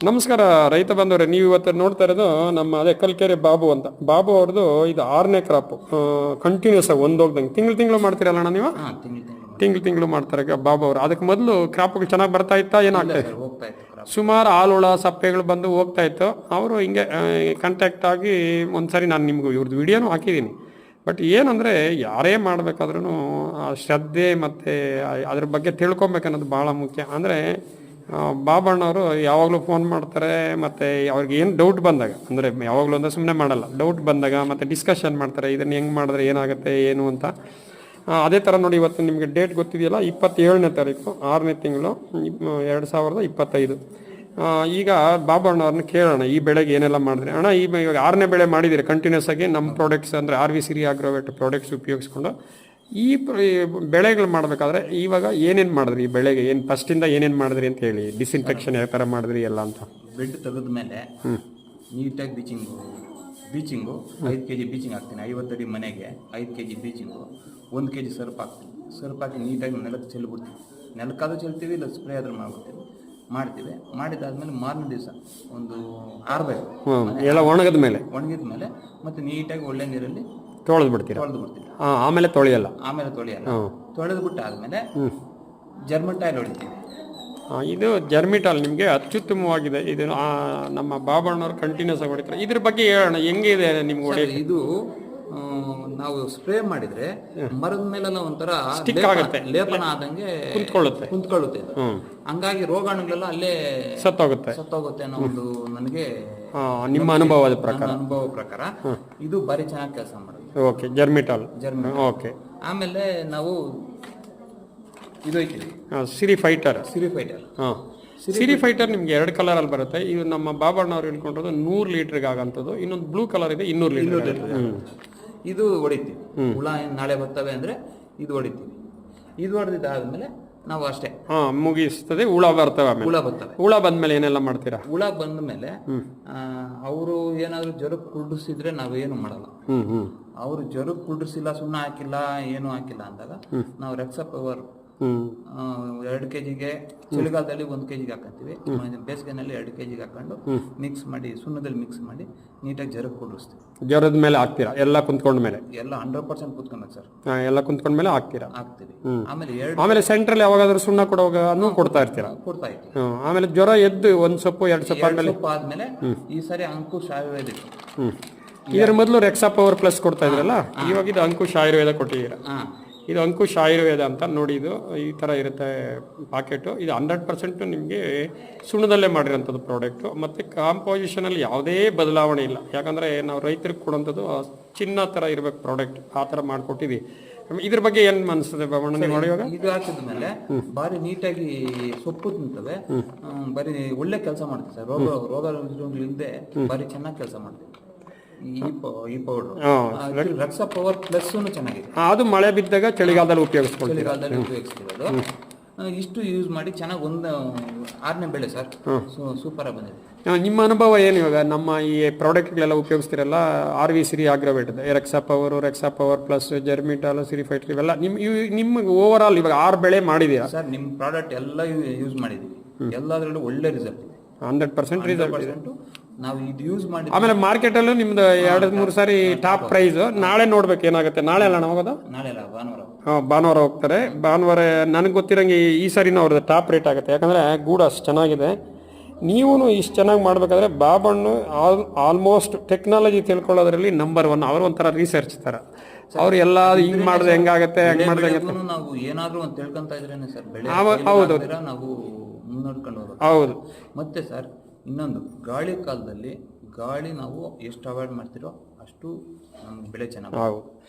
ನಮಸ್ಕಾರ ರೈತ ಬಂದವರೇ, ನೀವು ಇವತ್ತು ನೋಡ್ತಾ ಇರೋದು ನಮ್ಮ ಅದೇ ಕಲ್ಕೆರೆ ಬಾಬು ಅಂತ. ಬಾಬು ಅವ್ರದ್ದು ಇದು 6ನೇ ಕ್ರಾಪ್. ಕಂಟಿನ್ಯೂಸ್ ಆಗಿ ಒಂದೋಗ್ದಂಗೆ ತಿಂಗಳು ಮಾಡ್ತೀರಲ್ಲ ಅಣ್ಣ ನೀವು? ತಿಂಗಳು ಮಾಡ್ತಾರೆ ಬಾಬು ಅವರು. ಅದಕ್ಕೆ ಮೊದಲು ಕ್ರಾಪ್ಗಳು ಚೆನ್ನಾಗಿ ಬರ್ತಾ ಇತ್ತಾ ಏನಾಗ್ತಾ ಇತ್ತು? ಸುಮಾರು ಆಳುಳ ಸಪ್ಪೆಗಳು ಬಂದು ಹೋಗ್ತಾ ಇತ್ತು. ಅವರು ಹಿಂಗೆ ಕಾಂಟ್ಯಾಕ್ಟ್ ಆಗಿ ಒಂದ್ಸರಿ ನಾನು ನಿಮ್ಗೆ ಇವ್ರದ್ದು ವಿಡಿಯೋನು ಹಾಕಿದ್ದೀನಿ. ಬಟ್ ಏನಂದರೆ ಯಾರೇ ಮಾಡಬೇಕಾದ್ರೂ ಶ್ರದ್ಧೆ ಮತ್ತು ಅದ್ರ ಬಗ್ಗೆ ತಿಳ್ಕೊಬೇಕನ್ನೋದು ಭಾಳ ಮುಖ್ಯ. ಅಂದರೆ ಬಾಬಣ್ಣವರು ಯಾವಾಗಲೂ ಫೋನ್ ಮಾಡ್ತಾರೆ, ಮತ್ತು ಅವ್ರಿಗೆ ಏನು ಡೌಟ್ ಬಂದಾಗ, ಅಂದರೆ ಯಾವಾಗಲೂ ಅಂದರೆ ಸುಮ್ಮನೆ ಮಾಡಲ್ಲ, ಡೌಟ್ ಬಂದಾಗ ಮತ್ತು ಡಿಸ್ಕಷನ್ ಮಾಡ್ತಾರೆ, ಇದನ್ನು ಹೆಂಗೆ ಮಾಡಿದ್ರೆ ಏನಾಗುತ್ತೆ ಏನು ಅಂತ. ಅದೇ ಥರ ನೋಡಿ, ಇವತ್ತು ನಿಮಗೆ ಡೇಟ್ ಗೊತ್ತಿದೆಯಲ್ಲ, 27ನೇ ತಾರೀಕು 6ನೇ ತಿಂಗಳು 2025. ಈಗ ಬಾಬಣ್ಣವ್ರನ್ನ ಕೇಳೋಣ, ಈ ಬೆಳೆಗೆ ಏನೆಲ್ಲ ಮಾಡಿದ್ರಿ ಅಣ್ಣ? ಇವಾಗ 6ನೇ ಬೆಳೆ ಮಾಡಿದ್ದೀರಿ ಕಂಟಿನ್ಯೂಸ್ ಆಗಿ ನಮ್ಮ ಪ್ರಾಡಕ್ಟ್ಸ್, ಅಂದರೆ RV ಸಿರಿ ಅಗ್ರೋವೇಟ್ ಪ್ರಾಡಕ್ಟ್ಸ್ ಉಪಯೋಗಿಸ್ಕೊಂಡು. ಈ ಬೆಳೆಗಳು ಮಾಡಬೇಕಾದ್ರೆ ಇವಾಗ ಏನೇನು ಮಾಡಿದ್ರಿ? ಈ ಬೆಳೆಗೆ ಏನು ಫಸ್ಟಿಂದ ಏನೇನು ಮಾಡಿದ್ರಿ ಅಂತ ಹೇಳಿ, ಡಿಸ್ಇನ್ಫೆಕ್ಷನ್ ಯಾವ ಥರ ಮಾಡಿದ್ರಿ ಎಲ್ಲ ಅಂತ. ಬೆಡ್ ತೆಗೆದ ಮೇಲೆ ನೀಟಾಗಿ ಬೀಚಿಂಗು 5 kg ಬೀಚಿಂಗ್ ಹಾಕ್ತೀನಿ. 50 ಅಡಿ ಮನೆಗೆ 5 kg ಬೀಚಿಂಗು, 1 kg ಸರ್ಪ್ ಹಾಕ್ತೀನಿ. ಸರ್ಪ್ ಹಾಕಿ ನೀಟಾಗಿ ನೆಲಕ್ಕೆ ಚೆಲ್ಬಿಡ್ತೀವಿ. ನೆಲಕ್ಕಾದ್ರೂ ಚೆಲ್ತೀವಿ, ಇಲ್ಲ ಸ್ಪ್ರೇ ಆದ್ರೂ ಮಾಡ್ತೀವಿ. ಮಾಡಿದಾದ್ಮೇಲೆ ಮಾರನೇ ದಿವಸ ಒಂದು ಆರಬೇಕು, ಎಲ್ಲ ಒಣಗಿದ ಮೇಲೆ ಮತ್ತೆ ನೀಟಾಗಿ ಒಳ್ಳೆ ನೀರಲ್ಲಿ ತೊಳೆದು ಬಿಡ್ತೀವಿ. ಆಮೇಲೆ ತೊಳೆಯಲ್ಲ. ತೊಳೆದು ಬಿಟ್ಟು ಆದ್ಮೇಲೆ ಜರ್ಮಂಟಾಯಿಲ್ ಹೊಡಿತೀವಿ. ಇದು ಜರ್ಮಿಟಾಲ್ ನಿಮಗೆ ಅತ್ಯುತ್ತಮವಾಗಿದೆ. ಇದು ನಮ್ಮ ಬಾಬಣ್ಣವ್ರು ಕಂಟಿನ್ಯೂಸ್ ಆಗಿ ಹೊಡಿತಾರೆ. ಇದ್ರ ಬಗ್ಗೆ ಹೇಳೋಣ, ಹೆಂಗಿದೆ ನಿಮ್ಗೆ ಹೊಡೆಯೋದು? ಇದು ನಾವು ಸ್ಪ್ರೇ ಮಾಡಿದ್ರೆ ಮರದ ಮೇಲೆಲ್ಲ ಒಂಥರ ಲೇಪನ ಆದಂಗೆ ಕುಂತ್ಕೊಳ್ಳುತ್ತೆ ಇದು. ಹಂಗಾಗಿ ರೋಗಾಣುಗಳೆಲ್ಲ ಅಲ್ಲೇ ಸತ್ತೋಗುತ್ತೆ ಅನ್ನೋ ಒಂದು ನನಗೆ ನಿಮ್ಮ ಅನುಭವದ ಪ್ರಕಾರ ಇದು ಬಾರಿ ಚೆನ್ನಾಗಿ ಕೆಲಸ ಮಾಡುತ್ತೆ. ಓಕೆ, ಜರ್ಮಿಟಾಲ್. ಓಕೆ, ಆಮೇಲೆ ನಾವು ಇದು ಸಿರಿ ಫೈಟರ್. ಸಿರಿ ಫೈಟರ್ ನಿಮ್ಗೆ 2 ಕಲರ್ ಅಲ್ಲಿ ಬರುತ್ತೆ. ಇದು ನಮ್ಮ ಬಾಬಣ್ಣವ್ರು ಹೇಳ್ಕೊಂಡಿರೋದು 100 ಲೀಟರ್ಗೆ ಆಗಂಥದ್ದು. ಇನ್ನೊಂದು ಬ್ಲೂ ಕಲರ್ ಇದೆ, 200 ಲೀಟರ್. ಇದು ಹೊಡಿತೀವಿ. ಹುಳ ನಾಳೆ ಬರ್ತವೆ ಅಂದ್ರೆ ಇದು ಹೊಡಿತೀವಿ. ಇದು ಹೊಡೆದಿದ್ದಾದ್ಮೇಲೆ ನಾವು ಅಷ್ಟೇ ಮುಗಿಸ್ತದೆ. ಹುಳ ಬರ್ತವೆ. ಹುಳ ಬಂದ್ಮೇಲೆ ಏನೆಲ್ಲ ಮಾಡ್ತೀರಾ? ಹುಳ ಬಂದ ಮೇಲೆ ಅವರು ಏನಾದ್ರು ಜ್ವರಕ್ಕೆ ಕುಡಿಸಿದ್ರೆ ನಾವೇನು ಮಾಡಲ್ಲ. ಅವರು ಜ್ವರಕ್ಕೆ ಕುಡಿಸಿಲ್ಲ, ಸುಣ್ಣ ಹಾಕಿಲ್ಲ, ಏನು ಹಾಕಿಲ್ಲ ಅಂದಾಗ ನಾವು ರೆಕ್ಸಪವರ್ 2 kgಗೆ ಚಳಿಗಾಲದಲ್ಲಿ 1 kgಗೆ ಹಾಕಂತೀವಿ. ಬೇಸಿಗೆನಲ್ಲಿ 2 kgಗೆ ಹಾಕೊಂಡು ಮಿಕ್ಸ್ ಮಾಡಿ, ಸುಣ್ಣದಲ್ಲಿ ಮಿಕ್ಸ್ ಮಾಡಿ ನೀಟಾಗಿ ಜ್ವರಕ್ಕೆ ಕುಡಿಸ್ತೀವಿ. ಜ್ವರದ ಮೇಲೆ ಹಾಕ್ತೀರಾ? ಎಲ್ಲ ಕುಂತ್ಕೊಂಡ ಮೇಲೆ? ಎಲ್ಲ 100% ಕುತ್ಕೊಂಡ್ಬೇಕು ಸರ್. ಎಲ್ಲ ಕುಂತ್ಕೊಂಡ ಮೇಲೆ ಹಾಕ್ತೀವಿ. ಆಮೇಲೆ ಸೆಂಟ್ರಲ್ಲಿ ಯಾವಾಗಾದ್ರೂ ಸುಣ್ಣ ಕೊಡುವಾಗ ಕೊಡ್ತಾ ಇರ್ತೀರಾ? ಕೊಡ್ತಾ ಇರ್ತೀವಿ. ಆಮೇಲೆ ಜ್ವರ ಎದ್ದು 1 ಸೊಪ್ಪು 2 ಸೊಪ್ಪು ಆದ್ಮೇಲೆ ಈ ಸಾರಿ ಅಂಕುಶ್ ಆಯುರ್ವೇದ. ಇದರ ಮೊದಲು ರೆಕ್ಸಾ ಪವರ್ ಪ್ಲಸ್ ಕೊಡ್ತಾ ಇದ್ರಲ್ಲ, ಇವಾಗ ಇದು ಅಂಕುಶ್ ಆಯುರ್ವೇದ ಕೊಟ್ಟಿದ್ದೀರಾ. ಇದು ಅಂಕುಶ್ ಆಯುರ್ವೇದ ಅಂತ ನೋಡಿ. ಇದು ಈ ಥರ ಇರುತ್ತೆ ಪಾಕೆಟು. ಇದು 100% ನಿಮಗೆ ಸುಣ್ಣದಲ್ಲೇ ಮಾಡಿರೋಂಥದ್ದು ಪ್ರಾಡಕ್ಟು. ಮತ್ತು ಕಾಂಪೋಸಿಷನಲ್ಲಿ ಯಾವುದೇ ಬದಲಾವಣೆ ಇಲ್ಲ. ಯಾಕಂದರೆ ನಾವು ರೈತರಿಗೆ ಕೊಡೋಂಥದ್ದು ಚಿನ್ನ ಥರ ಇರಬೇಕು ಪ್ರಾಡಕ್ಟ್, ಆ ಥರ ಮಾಡಿಕೊಟ್ಟಿದ್ವಿ. ಇದ್ರ ಬಗ್ಗೆ ಏನು ಅನಿಸ್ತದೆ ಬಾಬಣ್ಣ ನೀವು ನೋಡಿವಾಗ? ಇದು ಹಾಕಿದ ಮೇಲೆ ಭಾರಿ ನೀಟಾಗಿ ಸೊಪ್ಪು ತಿಂತವೆ, ಬರೀ ಒಳ್ಳೆ ಕೆಲಸ ಮಾಡ್ತೀವಿ ಸರ್. ರೋಗ ಇಲ್ಲದೆ ಭಾರಿ ಚೆನ್ನಾಗಿ ಕೆಲಸ ಮಾಡ್ತೀವಿ. ಈ ಪೌಡರ್ ರಕ್ಸ ಪವರ್ ಪ್ಲಸ್ ಚೆನ್ನಾಗಿದೆ. ಅದು ಮಳೆ ಬಿದ್ದಾಗ ಚಳಿಗಾಲದಲ್ಲಿ ಉಪಯೋಗಿಸ್ತೀವಿ. ಇಷ್ಟು ಯೂಸ್ ಮಾಡಿ ಚೆನ್ನಾಗಿ 6ನೇ ಬೆಳೆ ಸರ್, ಸೂಪರ್ ಆಗಿ ಬಂದಿದೆ. ನಿಮ್ಮ ಅನುಭವ ಏನು ಇವಾಗ? ನಮ್ಮ ಈ ಪ್ರಾಡಕ್ಟ್ಗಳೆಲ್ಲ ಉಪಯೋಗಿಸ್ತಿರಲ್ಲ, RV ಸಿರಿ ಅಗ್ರೋವೇಟ್, ರೆಕ್ಸಾ ಪವರ್ ಪ್ಲಸ್, ಜರ್ಮಿಟಾಲ್, ಸಿರಿ ಫೈಟರ್, ಇವೆಲ್ಲ ನಿಮ್ಗೆ ಓವರ್ ಆಲ್ ಇವಾಗ 6 ಬೆಳೆ ಮಾಡಿದೀರಾ ಸರ್? ನಿಮ್ಮ ಪ್ರಾಡಕ್ಟ್ ಎಲ್ಲ ಯೂಸ್ ಮಾಡಿದೀವಿ, ಎಲ್ಲದರಲ್ಲೂ ಒಳ್ಳೆ ರಿಸಲ್ಟ್, 100% ರಿಸಲ್ಟ್. ನಾವು ಇದು ಯೂಸ್ ಮಾಡಿ ಆಮೇಲೆ ಮಾರ್ಕೆಟಲ್ಲೂ ನಿಮ್ದು 2-3 ಸಾರಿ ಟಾಪ್ ಪ್ರೈಸ್. ನಾಳೆ ನೋಡ್ಬೇಕು ಏನಾಗುತ್ತೆ. ನಾಳೆ ಅಲ್ಲ ಹೋಗೋದು? ಭಾನುವಾರ ಹೋಗ್ತಾರೆ. ಭಾನುವಾರ ನನಗೆ ಗೊತ್ತಿರಂಗೆ ಈ ಸಾರಿನೂ ಅವ್ರದ್ದು ಟಾಪ್ ರೇಟ್ ಆಗುತ್ತೆ. ಯಾಕಂದರೆ ಗೂಡು ಅಷ್ಟು ಚೆನ್ನಾಗಿದೆ. ನೀವು ಇಷ್ಟು ಚೆನ್ನಾಗಿ ಮಾಡಬೇಕಾದ್ರೆ ಬಾಬಣ್ಣು ಆಲ್ಮೋಸ್ಟ್ ಟೆಕ್ನಾಲಜಿ ತಿಳ್ಕೊಳ್ಳೋದ್ರಲ್ಲಿ ನಂಬರ್ 1. ಅವರು ಒಂಥರ ರಿಸರ್ಚ್ ಥರ. ಅವ್ರು ಎಲ್ಲ ಹಿಂಗೆ ಮಾಡಿದ್ರೆ ಹೆಂಗಾಗತ್ತೆ, ಹೆಂಗೆ ಮಾಡಿದ್ರೆ ನಾವು ಏನಾದರೂ ಒಂದು ತಿಳ್ಕೊಂತ ಇದ್ರೇನೆ ಸರ್ ಬೆಳೆ. ಹೌದು, ನಾವು ಮುನ್ನಡ್ಕೊಂಡು ಹೋಗೋದು. ಹೌದು. ಮತ್ತೆ ಸರ್ ಇನ್ನೊಂದು, ಗಾಳಿ ಕಾಲದಲ್ಲಿ ಗಾಳಿ ನಾವು ಎಷ್ಟು ಅವಾಯ್ಡ್ ಮಾಡ್ತಿರೋ ಅಷ್ಟು ನಮ್ಗೆ ಬೆಳೆ ಚೆನ್ನಾಗಿ. ಹೌದು.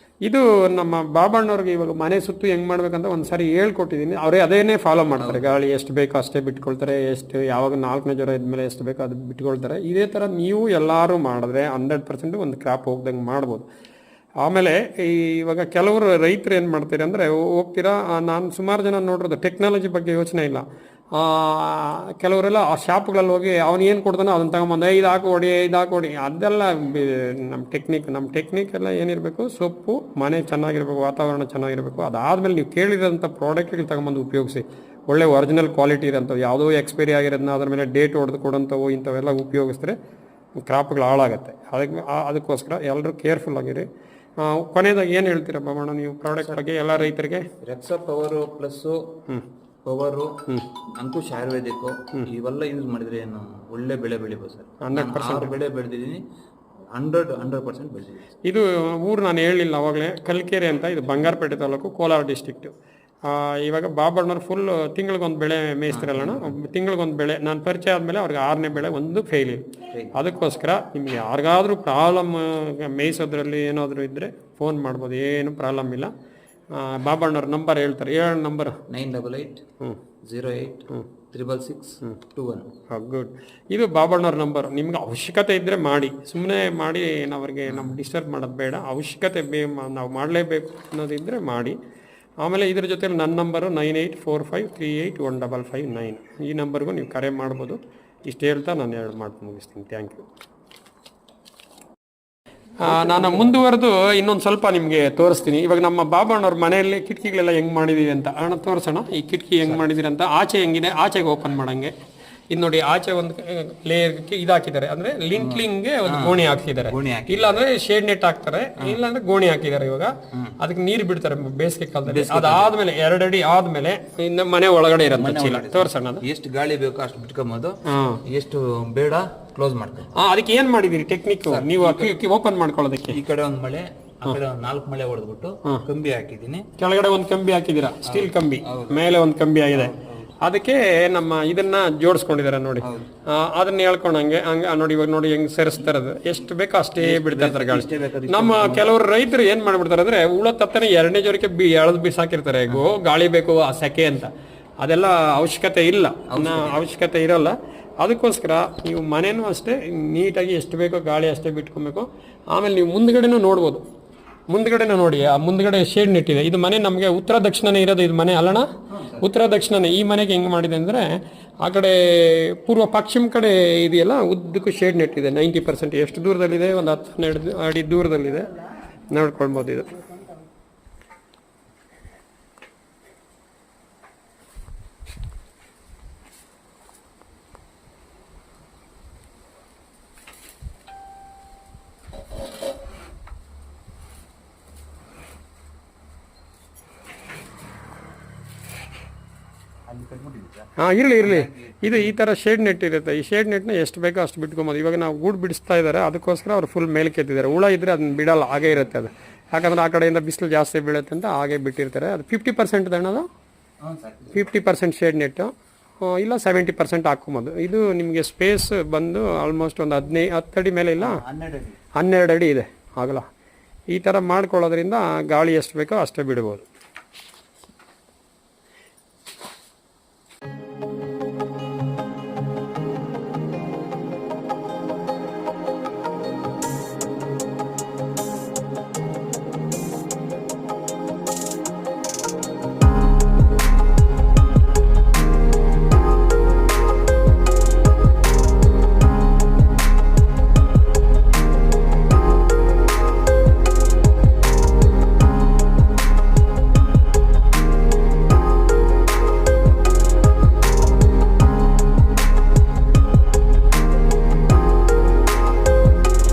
ಇದು ನಮ್ಮ ಬಾಬಣ್ಣವ್ರಿಗೆ ಇವಾಗ ಮನೆ ಸುತ್ತು ಹೆಂಗೆ ಮಾಡ್ಬೇಕಂತ ಒಂದ್ಸಾರಿ ಹೇಳ್ಕೊಟ್ಟಿದ್ದೀನಿ. ಅವರೇ ಅದೇನೇ ಫಾಲೋ ಮಾಡ್ತಾರೆ. ಗಾಳಿ ಎಷ್ಟು ಬೇಕೋ ಅಷ್ಟೇ ಬಿಟ್ಕೊಳ್ತಾರೆ. ಯಾವಾಗ 4ನೇ ಜ್ವರ ಇದ್ಮೇಲೆ ಎಷ್ಟು ಬೇಕೋ ಅದು ಬಿಟ್ಕೊಳ್ತಾರೆ. ಇದೇ ಥರ ನೀವು ಎಲ್ಲರೂ ಮಾಡಿದ್ರೆ 100% ಒಂದು ಕ್ರಾಪ್ ಹೋಗ್ದಂಗೆ ಮಾಡ್ಬೋದು. ಆಮೇಲೆ ಇವಾಗ ಕೆಲವರು ರೈತರು ಏನು ಮಾಡ್ತೀರಿ ಅಂದರೆ, ಹೋಗ್ತೀರಾ, ನಾನು ಸುಮಾರು ಜನ ನೋಡಿರೋದು ಟೆಕ್ನಾಲಜಿ ಬಗ್ಗೆ ಯೋಚನೆ ಇಲ್ಲ. ಕೆಲವರೆಲ್ಲ ಆ ಶಾಪ್ಗಳಲ್ಲಿ ಹೋಗಿ ಅವನು ಏನು ಕೊಡ್ತಾನೋ ಅದನ್ನು ತಗೊಂಬಂದು ಇದು ಹಾಕೊಡಿ. ಅದೆಲ್ಲ ನಮ್ಮ ಟೆಕ್ನಿಕ್ ಎಲ್ಲ ಏನಿರಬೇಕು, ಸೊಪ್ಪು, ಮನೆ ಚೆನ್ನಾಗಿರ್ಬೇಕು, ವಾತಾವರಣ ಚೆನ್ನಾಗಿರಬೇಕು. ಅದಾದಮೇಲೆ ನೀವು ಕೇಳಿರೋಂಥ ಪ್ರಾಡಕ್ಟ್ಗಳು ತಗೊಂಬಂದು ಉಪಯೋಗಿಸಿ. ಒಳ್ಳೆ ಒರಿಜಿನಲ್ ಕ್ವಾಲಿಟಿ ಇರೋಂಥವು, ಯಾವುದೋ ಎಕ್ಸ್ಪೈರಿ ಆಗಿರೋದನ್ನ ಅದ್ರ ಮೇಲೆ ಡೇಟ್ ಹೊಡೆದು ಕೊಡೋಂಥವು ಇಂಥವೆಲ್ಲ ಉಪಯೋಗಿಸಿದ್ರೆ ಕ್ರಾಪ್ಗಳು ಹಾಳಾಗುತ್ತೆ. ಅದಕ್ಕೋಸ್ಕರ ಎಲ್ಲರೂ ಕೇರ್ಫುಲ್ ಆಗಿರಿ. ಕೊನೆಯದಾಗಿ ಏನು ಹೇಳ್ತೀರಾ ಬಾಬಣ್ಣ ನೀವು ಪ್ರಾಡಕ್ಟ್ ಬಗ್ಗೆ ಎಲ್ಲ ರೈತರಿಗೆ? ರೆಕ್ಸಾ ಪವರು ಪ್ಲಸ್ಸು ಪವರು ಅಂಕುಶ್ ಆಯುರ್ವೇದಿಕ್ ಇವೆಲ್ಲ ಯೂಸ್ ಮಾಡಿದ್ರೆ ಏನು ಒಳ್ಳೆ ಬೆಳೆ ಬೆಳಿಬೋದು ಸರ್. 100% ಬೆಳೆ ಬೆಳೆದಿದ್ದೀನಿ, 100% ಬೆಳೆದಿದ್ದೀನಿ. ಇದು ಊರು ನಾನು ಹೇಳಿಲ್ಲ ಅವಾಗಲೇ, ಕಲ್ಕೆರೆ ಅಂತ, ಇದು ಬಂಗಾರಪೇಟೆ ತಾಲೂಕು, ಕೋಲಾರ ಡಿಸ್ಟ್ರಿಕ್ಟು. ಇವಾಗ ಬಾಬಣ್ಣವ್ರು ಫುಲ್ ತಿಂಗಳಿಗೊಂದು ಬೆಳೆ ಮೇಯಿಸ್ತಿರಲ್ಲಣ್ಣ, ತಿಂಗಳಿಗೊಂದು ಬೆಳೆ ನಾನು ಪರಿಚಯ ಆದಮೇಲೆ ಅವ್ರಿಗೆ 6ನೇ ಬೆಳೆ ಒಂದು ಫೇಲ್ ಇಲ್ಲ. ಅದಕ್ಕೋಸ್ಕರ ನಿಮ್ಗೆ ಯಾರಿಗಾದ್ರೂ ಪ್ರಾಬ್ಲಮ್ ಮೇಯಿಸೋದ್ರಲ್ಲಿ ಏನಾದರೂ ಇದ್ದರೆ ಫೋನ್ ಮಾಡ್ಬೋದು, ಏನು ಪ್ರಾಬ್ಲಮ್ ಇಲ್ಲ. ಬಾಬಣ್ಣವ್ರ ನಂಬರ್ ಹೇಳ್ತಾರೆ, 7 ನಂಬರ್ 9808066621. ಗುಡ್. ಇದು ಬಾಬಣ್ಣವ್ರ ನಂಬರ್. ನಿಮ್ಗೆ ಅವಶ್ಯಕತೆ ಇದ್ದರೆ ಮಾಡಿ, ಸುಮ್ಮನೆ ಮಾಡಿ ಅವ್ರಿಗೆ ನಮ್ಗೆ ಡಿಸ್ಟರ್ಬ್ ಮಾಡೋದು ಬೇಡ. ಅವಶ್ಯಕತೆ ನಾವು ಮಾಡಲೇಬೇಕು ಅನ್ನೋದಿದ್ದರೆ ಮಾಡಿ. ಆಮೇಲೆ ಇದ್ರ ಜೊತೆಲಿ ನನ್ನ ನಂಬರು 9845381559. ಈ ನಂಬರ್ಗೂ ನೀವು ಕರೆ ಮಾಡ್ಬೋದು. ಇಷ್ಟು ಹೇಳ್ತಾ ನಾನು ಮಾತು ಮುಗಿಸ್ತೀನಿ. Thank you. ನಾನು ಮುಂದುವರೆದು ಇನ್ನೊಂದು ಸ್ವಲ್ಪ ನಿಮಗೆ ತೋರಿಸ್ತೀನಿ. ಇವಾಗ ನಮ್ಮ ಬಾಬಣ್ಣವ್ರ ಮನೆಯಲ್ಲಿ ಕಿಟಕಿಗಳೆಲ್ಲ ಹೆಂಗೆ ಮಾಡಿದೀವಿ ಅಂತ ಅಣ್ಣ ತೋರಿಸೋಣ. ಈ ಕಿಟಕಿ ಹೆಂಗೆ ಮಾಡಿದಿರಿ ಅಂತ. ಆಚೆ ಹೆಂಗಿದೆ, ಆಚೆಗೆ ಓಪನ್ ಮಾಡಂಗೆ ಇದು ನೋಡಿ. ಆಚೆ ಒಂದು ಲೇಯರ್ಗೆ ಇದು ಹಾಕಿದ್ದಾರೆ, ಅಂದ್ರೆ ಲಿಂಕ್ಲಿಂಗ್ಗೆ ಒಂದು ಗೋಣಿ ಹಾಕ್ತಿದ್ದಾರೆ. ಇಲ್ಲ ಅಂದ್ರೆ ಶೇಡ್ ನೆಟ್ ಹಾಕ್ತಾರೆ, ಇಲ್ಲ ಅಂದ್ರೆ ಗೋಣಿ ಹಾಕಿದ್ದಾರೆ. ಇವಾಗ ಅದಕ್ಕೆ ನೀರು ಬಿಡ್ತಾರೆ ಬೇಸಿಗೆ ಕಾಲದಲ್ಲಿ. ಅದಾದ್ಮೇಲೆ 2 ಅಡಿ ಆದ್ಮೇಲೆ ಇನ್ನು ಮನೆ ಒಳಗಡೆ ಇರುತ್ತೆ ಚೀಲ. ತೋರ್ಸೋಣ. ಎಷ್ಟು ಗಾಳಿ ಬೇಕು ಅಷ್ಟು ಬಿಟ್ಕೊಂಬೋದು, ಎಷ್ಟು ಬೇಡ ಕ್ಲೋಸ್ ಮಾಡ್ತಾರೆ. ಅದಕ್ಕೆ ಏನ್ ಮಾಡಿದಿರಿ ಟೆಕ್ನಿಕ್ ನೀವು ಓಪನ್ ಮಾಡ್ಕೊಳ್ಳೋದಕ್ಕೆ? ಈ ಕಡೆ ಒಂದ್ ಮಳೆ, ಆ ಕಡೆ ಒಂದ್ 4 ಮಳೆ ಹೊಡೆದ್ಬಿಟ್ಟು ಕಂಬಿ ಹಾಕಿದೀನಿ. ಕೆಳಗಡೆ ಒಂದು ಕಂಬಿ ಹಾಕಿದೀರಾ, ಸ್ಟೀಲ್ ಕಂಬಿ, ಮೇಲೆ ಒಂದು ಕಂಬಿ ಆಗಿದೆ. ಅದಕ್ಕೆ ನಮ್ಮ ಇದನ್ನ ಜೋಡಿಸ್ಕೊಂಡಿದ್ದಾರೆ ನೋಡಿ. ಅದನ್ನ ಹೇಳ್ಕೊಂಡಂಗೆ ಹಂಗೆ ನೋಡಿ. ಇವಾಗ ನೋಡಿ ಹೆಂಗ್ ಸೇರಿಸ್ತಾರದು, ಎಷ್ಟು ಬೇಕೋ ಅಷ್ಟೇ ಬಿಡ್ತಾ ಇರ್ತಾರೆ ಗಾಳಿ. ನಮ್ಮ ಕೆಲವರು ರೈತರು ಏನ್ ಮಾಡ್ಬಿಡ್ತಾರೆ ಅಂದ್ರೆ ಹುಳ ತಪ್ಪನೆ 2ನೇ ಜೋರಕ್ಕೆ ಎಳೆದು ಬಿಸಾಕಿರ್ತಾರೆ, ಗಾಳಿ ಬೇಕು ಆ ಸೆಕೆ ಅಂತ. ಅದೆಲ್ಲ ಅವಶ್ಯಕತೆ ಇಲ್ಲ, ಅವಶ್ಯಕತೆ ಇರಲ್ಲ. ಅದಕ್ಕೋಸ್ಕರ ನೀವು ಮನೇನೂ ಅಷ್ಟೇ ನೀಟಾಗಿ ಎಷ್ಟು ಬೇಕೋ ಗಾಳಿ ಅಷ್ಟೇ ಬಿಟ್ಕೊಬೇಕು. ಆಮೇಲೆ ನೀವು ಮುಂದ್ಗಡೆನೂ ನೋಡ್ಬೋದು, ಮುಂದ್ಗಡೆನೂ ನೋಡಿ. ಆ ಮುಂದ್ಗಡೆ ಶೇಡ್ ನೆಟ್ ಇದೆ. ಇದು ಮನೆ ನಮಗೆ ಉತ್ತರ ದಕ್ಷಿಣನೇ ಇರೋದು, ಇದು ಮನೆ ಅಲ್ಲಣ್ಣ, ಉತ್ತರ ದಕ್ಷಿಣನೇ. ಈ ಮನೆಗೆ ಹೆಂಗೆ ಮಾಡಿದೆ ಅಂದರೆ ಆ ಕಡೆ ಪೂರ್ವ ಪಶ್ಚಿಮ ಕಡೆ ಇದೆಯಲ್ಲ, ಉದ್ದಕ್ಕೂ ಶೇಡ್ ನೆಟ್ ಇದೆ. 90% ಎಷ್ಟು ದೂರದಲ್ಲಿದೆ, ಒಂದು 10-12 ಅಡಿ ದೂರದಲ್ಲಿದೆ, ನೋಡ್ಕೊಳ್ಬೋದು. ಇದು ಇರಲಿ. ಇದು ಈ ಥರ ಶೇಡ್ ನೆಟ್ ಇರುತ್ತೆ. ಈ ಶೇಡ್ ನೆಟ್ನ ಎಷ್ಟು ಬೇಕೋ ಅಷ್ಟು ಬಿಟ್ಕೊಬೋದು. ಇವಾಗ ನಾವು ಗೂಡು ಬಿಡಿಸ್ತಾ ಇದ್ದಾರೆ, ಅದಕ್ಕೋಸ್ಕರ ಅವ್ರು ಫುಲ್ ಮೇಲೆ ಕೆತ್ತಿದ್ದಾರೆ. ಹುಳ ಇದ್ದರೆ ಅದನ್ನ ಬಿಡಲ್ಲ, ಹಾಗೇ ಇರುತ್ತೆ ಅದು. ಯಾಕಂದ್ರೆ ಆ ಕಡೆಯಿಂದ ಬಿಸಿಲು ಜಾಸ್ತಿ ಬೀಳುತ್ತೆ ಅಂತ ಹಾಗೆ ಬಿಟ್ಟಿರ್ತಾರೆ. ಅದು 50% ಅನ್ನೋದು 50% ಶೇಡ್ ನೆಟ್ಟು, ಇಲ್ಲ 70% ಹಾಕ್ಕೊಬೋದು. ಇದು ನಿಮಗೆ ಸ್ಪೇಸ್ ಬಂದು ಆಲ್ಮೋಸ್ಟ್ ಒಂದು 10 ಅಡಿ ಮೇಲೆ, ಇಲ್ಲ 12 ಅಡಿ ಇದೆ ಆಗಲ್ಲ. ಈ ಥರ ಮಾಡ್ಕೊಳ್ಳೋದ್ರಿಂದ ಗಾಳಿ ಎಷ್ಟು ಬೇಕೋ ಅಷ್ಟೇ ಬಿಡ್ಬೋದು.